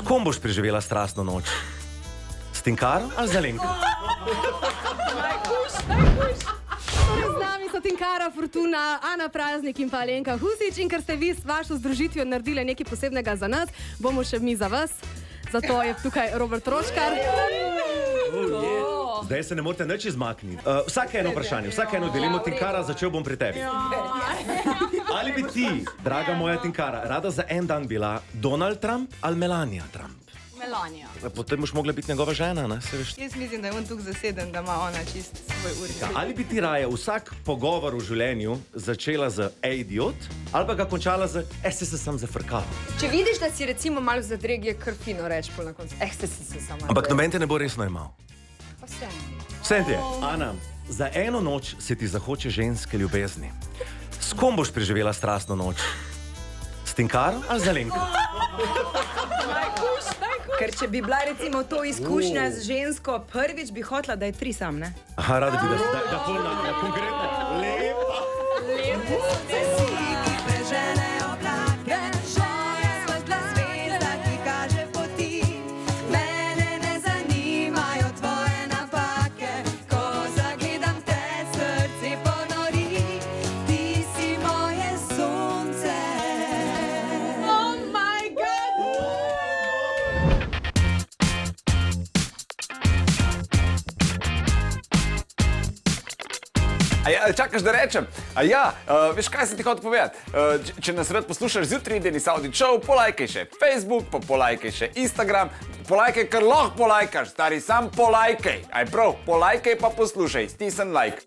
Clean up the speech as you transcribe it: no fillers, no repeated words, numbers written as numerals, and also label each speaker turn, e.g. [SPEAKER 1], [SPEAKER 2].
[SPEAKER 1] S kom boš preživela strastno noč? S Tinkaro ali z Alenko?
[SPEAKER 2] Torej z nami so Tinkara Fortuna, Ana Praznik in pa Alenka Husić. In ker ste vi s vašo združitvijo naredili nekaj posebnega za nas, bomo še mi za vas. Zato je tukaj Robert Roškar.
[SPEAKER 1] Zdaj se ne morete nič izmakniti. Vsake eno vprašanje, vsake eno delimo. Tinkara, začel bom pri tebi. Ali bi ti, draga moja Tinkara, rada za en dan bila Donald Trump ali Melania Trump?
[SPEAKER 3] Melania.
[SPEAKER 1] Potem boš mogla biti njegova žena, ne? Se veš.
[SPEAKER 3] Jaz mislim, da je on tukaj zaseden, da ima ona čist svoj urnik.
[SPEAKER 1] Ali bi ti raje vsak pogovor v življenju začela z ej, idiot, ali pa ga končala z se sem zafrkala?
[SPEAKER 4] Če vidiš, da si recimo malo zadreg, je kar fino reči pol na koncu. Se samo.
[SPEAKER 1] Ampak noben te ne bo resno imel.
[SPEAKER 4] Pa vse.
[SPEAKER 1] Vsem ti je. Ana, za eno noč se ti zahoče ženske ljubezni. S kom boš preživela strastno noč? S Tinkaro ali z Alenko?
[SPEAKER 5] Ker če bi bila recimo to izkušnja z žensko, prvič bi hotela, da je tri sam, ne?
[SPEAKER 1] Aha, rada bi, da pol na konkretno. Lepa.
[SPEAKER 6] Čakaš, da rečem? Veš, kaj sem ti hotel povedati? Če nas rad poslušaš zjutraj, Denis Audić Show, polajkaj še Facebook, pa polajkaj še Instagram, polajkaj, kar lahko polajkaš, stari, sam polajkaj. Aj prav, polajkaj pa poslušaj, stisni like.